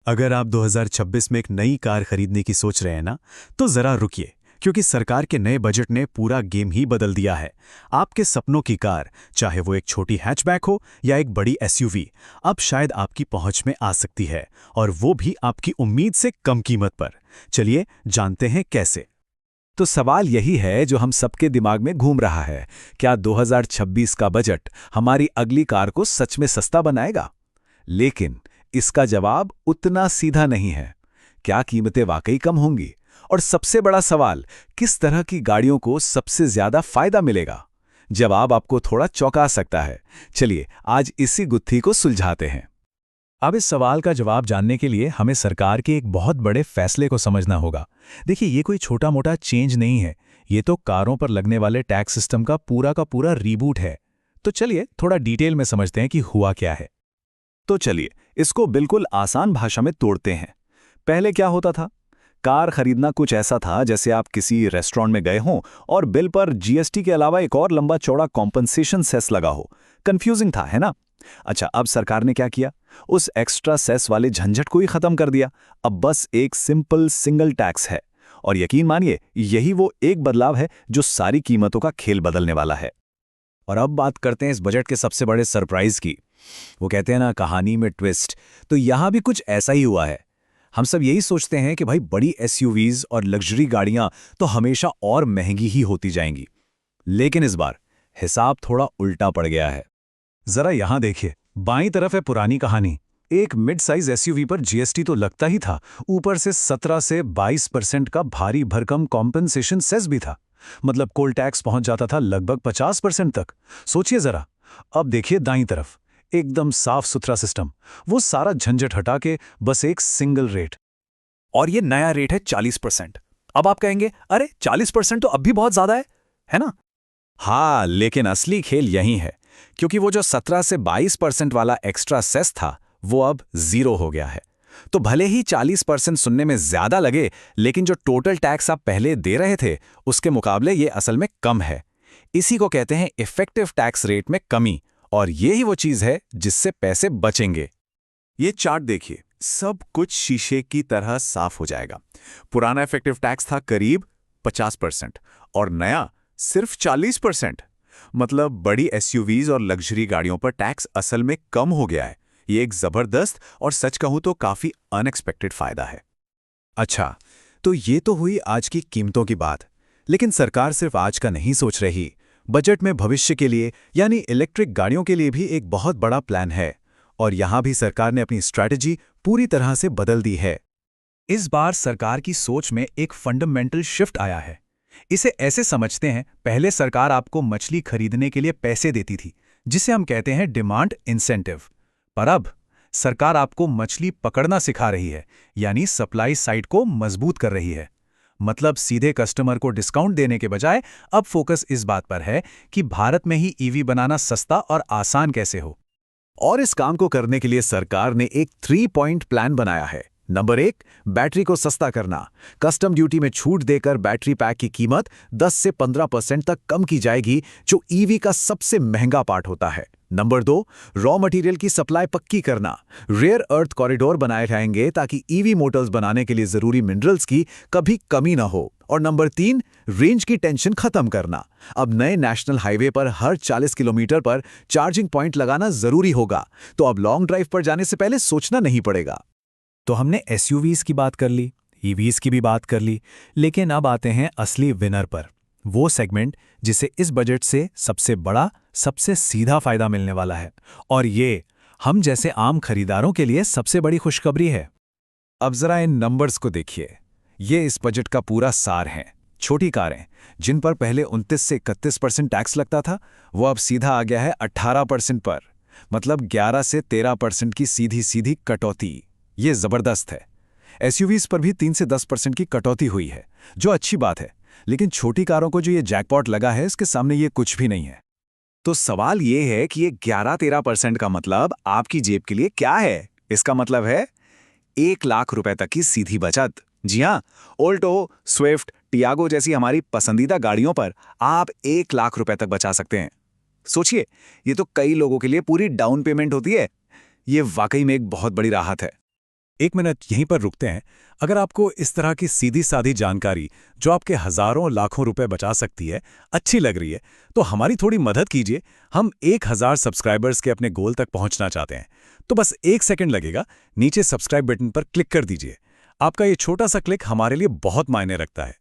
अगर आप 2026 में एक नई कार खरीदने की सोच रहे हैं ना, तो जरा रुकिए, क्योंकि सरकार के नए बजट ने पूरा गेम ही बदल दिया है। आपके सपनों की कार, चाहे वो एक छोटी हैचबैक हो या एक बड़ी एसयूवी, अब शायद आपकी पहुंच में आ सकती है, और वो भी आपकी उम्मीद से कम कीमत पर। चलिए जानते हैं कैसे। तो सवाल यही है जो हम सबके दिमाग में घूम रहा है। क्या 2026 का बजट हमारी अगली कार को सच में सस्ता बनाएगा? लेकिन इसका जवाब उतना सीधा नहीं है। क्या कीमतें वाकई कम होंगी? और सबसे बड़ा सवाल, किस तरह की गाड़ियों को सबसे ज्यादा फायदा मिलेगा? जवाब आपको थोड़ा चौंका सकता है। चलिए आज इसी गुत्थी को सुलझाते हैं। अब इस सवाल का जवाब जानने के लिए हमें सरकार के एक बहुत बड़े फैसले को समझना होगा। देखिए, ये कोई छोटा मोटा चेंज नहीं है। ये तो कारों पर लगने वाले टैक्स सिस्टम का पूरा रीबूट है। तो चलिए थोड़ा डिटेल में समझते हैं कि हुआ क्या है। तो चलिए इसको बिल्कुल आसान भाषा में तोड़ते हैं। पहले क्या होता था? कार खरीदना कुछ ऐसा था जैसे आप किसी रेस्टोरेंट में गए हों और बिल पर जीएसटी के अलावा एक और लंबा चौड़ा कॉम्पनसेशन सेस लगा हो। कंफ्यूजिंग था, है ना? अच्छा, अब सरकार ने क्या किया? उस एक्स्ट्रा सेस वाले झंझट को ही खत्म कर दिया। अब बस एक सिंपल सिंगल टैक्स है। और यकीन मानिए, यही वो एक बदलाव है जो सारी कीमतों का खेल बदलने वाला है। और अब बात करते हैं इस बजट के सबसे बड़े सरप्राइज की। वो कहते हैं ना, कहानी में ट्विस्ट। तो यहां भी कुछ ऐसा ही हुआ है। हम सब यही सोचते हैं कि भाई बड़ी एसयूवीज और लग्जरी गाड़ियां तो हमेशा और महंगी ही होती जाएंगी। लेकिन इस बार हिसाब थोड़ा उल्टा पड़ गया है। जरा यहां देखिए, बाईं तरफ है पुरानी कहानी। एक मिड साइज एसयूवी पर जीएसटी तो लगता ही था, ऊपर से 17 से 22% का भारी भरकम कॉम्पेंसेशन सेस भी था। मतलब कोल टैक्स पहुंच जाता था लगभग 50% तक। सोचिए जरा। अब देखिए दाईं तरफ, एकदम साफ सुथरा सिस्टम। वो सारा झंझट हटा के बस एक सिंगल रेट। और ये नया रेट है 40%। अब आप कहेंगे, अरे 40% तो अब भी बहुत ज्यादा है ना? हाँ, लेकिन असली खेल यही है, क्योंकि वो जो 17 से 22% वाला एक्स्ट्रा सेस था, वो अब 0 हो गया है। तो भले ही 40% सुनने में ज्यादा लगे, लेकिन जो टोटल टैक्स आप पहले दे रहे थे, उसके मुकाबले ये असल में कम है। इसी को कहते हैं इफेक्टिव टैक्स रेट में कमी। और ये ही वो चीज है जिससे पैसे बचेंगे। ये चार्ट देखिए, सब कुछ शीशे की तरह साफ हो जाएगा। पुराना इफेक्टिव टैक्स था करीब 50% और नया सिर्फ 40%। मतलब बड़ी एसयूवीज और लग्जरी गाड़ियों पर टैक्स असल में कम हो गया है। ये एक जबरदस्त और सच कहूं तो काफी अनएक्सपेक्टेड फायदा है। अच्छा, तो ये तो हुई आज की कीमतों की बात। लेकिन सरकार सिर्फ आज का नहीं सोच रही। बजट में भविष्य के लिए, यानी इलेक्ट्रिक गाड़ियों के लिए भी एक बहुत बड़ा प्लान है। और यहां भी सरकार ने अपनी स्ट्रैटेजी पूरी तरह से बदल दी है। इस बार सरकार की सोच में एक फंडामेंटल शिफ्ट आया है। इसे ऐसे समझते हैं, पहले सरकार आपको मछली खरीदने के लिए पैसे देती थी, जिसे हम कहते हैं डिमांड इंसेंटिव। पर अब सरकार आपको मछली पकड़ना सिखा रही है, यानी सप्लाई साइड को मजबूत कर रही है। मतलब सीधे कस्टमर को डिस्काउंट देने के बजाय अब फोकस इस बात पर है कि भारत में ही ईवी बनाना सस्ता और आसान कैसे हो। और इस काम को करने के लिए सरकार ने एक 3 पॉइंट प्लान बनाया है। नंबर 1, बैटरी को सस्ता करना। कस्टम ड्यूटी में छूट देकर बैटरी पैक की कीमत 10 से 15% तक कम की जाएगी, जो ईवी का सबसे महंगा पार्ट होता है। नंबर 2, रॉ मटेरियल की सप्लाई पक्की करना। रेयर अर्थ कॉरिडोर बनाए जाएंगे ताकि ईवी मोटर्स बनाने के लिए जरूरी मिनरल्स की कभी कमी ना हो। और नंबर 3, रेंज की टेंशन खत्म करना। अब नए नेशनल हाईवे पर हर 40 किलोमीटर पर चार्जिंग पॉइंट लगाना जरूरी होगा, तो अब लॉन्ग ड्राइव पर जाने से पहले सोचना नहीं पड़ेगा। तो हमने एसयूवीज की बात कर ली, ईवीज की भी बात कर ली, लेकिन अब आते हैं असली विनर पर। वो सेगमेंट जिसे इस बजट से सबसे बड़ा, सबसे सीधा फायदा मिलने वाला है। और ये हम जैसे आम खरीदारों के लिए सबसे बड़ी खुशखबरी है। अब जरा इन नंबर्स को देखिए। ये इस बजट का पूरा सार है। छोटी कारें, जिन पर पहले 29 से 31% टैक्स लगता था, वो अब सीधा आ गया है 18% पर। मतलब 11 से 13% की सीधी सीधी कटौती। ये जबरदस्त है। एसयूवीज पर भी 3 से 10% की कटौती हुई है, जो अच्छी बात है। लेकिन छोटी कारों को जो ये जैकपॉट लगा है, इसके सामने ये कुछ भी नहीं है। तो सवाल ये है कि ये 11-13% का मतलब आपकी जेब के लिए क्या है? इसका मतलब है 1 लाख रुपए तक की सीधी बचत। जी हाँ, ऑल्टो, स्विफ्ट, टियागो जैसी हमारी पसंदीदा गाड़ियों पर आप 1 लाख रुपए तक बचा सकते हैं। सोचिए, ये तो कई लोगों के लिए पूरी डाउन पेमेंट होती है। ये वाकई में एक बहुत बड़ी राहत है। 1 मिनट यहीं पर रुकते हैं। अगर आपको इस तरह की सीधी सादी जानकारी जो आपके हजारों लाखों रुपए बचा सकती है अच्छी लग रही है तो हमारी थोड़ी मदद कीजिए। हम 1000 सब्सक्राइबर्स के अपने गोल तक पहुंचना चाहते हैं। तो बस 1 सेकंड लगेगा, नीचे सब्सक्राइब बटन पर क्लिक कर दीजिए। आपका ये छोटा सा क्लिक हमारे लिए बहुत मायने रखता है।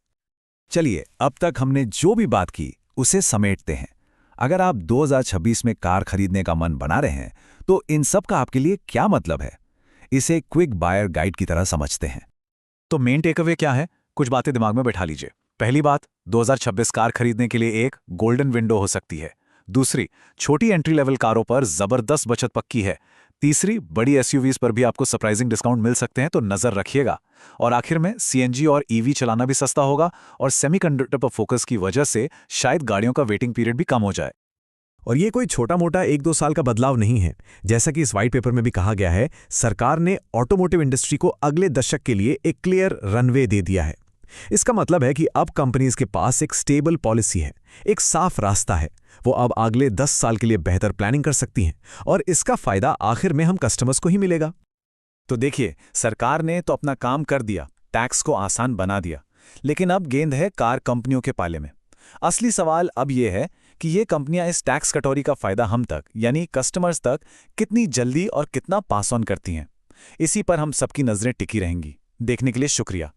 चलिए, अब तक हमने जो भी बात की उसे समेटते हैं। अगर आप 2026 में कार खरीदने का मन बना रहे हैं तो इन सब का आपके लिए क्या मतलब है, इसे क्विक बायर गाइड की तरह समझते हैं। तो मेन टेकअवे क्या है, कुछ बातें दिमाग में बैठा लीजिए। पहली बात, 2026 कार खरीदने के लिए एक गोल्डन विंडो हो सकती है। दूसरी, छोटी एंट्री लेवल कारों पर जबरदस्त बचत पक्की है। तीसरी, बड़ी एसयूवीज पर भी आपको सरप्राइजिंग डिस्काउंट मिल सकते हैं, तो नजर रखिएगा। और आखिर में सीएनजी और ईवी चलाना भी सस्ता होगा और सेमीकंडक्टर पर फोकस की वजह से शायद गाड़ियों का वेटिंग पीरियड भी कम हो जाए। और ये कोई छोटा मोटा 1-2 साल का बदलाव नहीं है। जैसा कि इस व्हाइट पेपर में भी कहा गया है, सरकार ने ऑटोमोटिव इंडस्ट्री को अगले दशक के लिए एक क्लियर रनवे दे दिया है। इसका मतलब है कि अब कंपनीज के पास एक स्टेबल पॉलिसी है, एक साफ रास्ता है। वो अब अगले 10 साल के लिए बेहतर प्लानिंग कर सकती हैं और इसका फायदा आखिर में हम कस्टमर्स को ही मिलेगा। तो देखिए, सरकार ने तो अपना काम कर दिया, टैक्स को आसान बना दिया, लेकिन अब गेंद है कार कंपनियों के पाले में। असली सवाल अब यह है कि ये कंपनियां इस टैक्स कटौती का फायदा हम तक यानी कस्टमर्स तक कितनी जल्दी और कितना पास ऑन करती हैं। इसी पर हम सबकी नजरें टिकी रहेंगी। देखने के लिए शुक्रिया।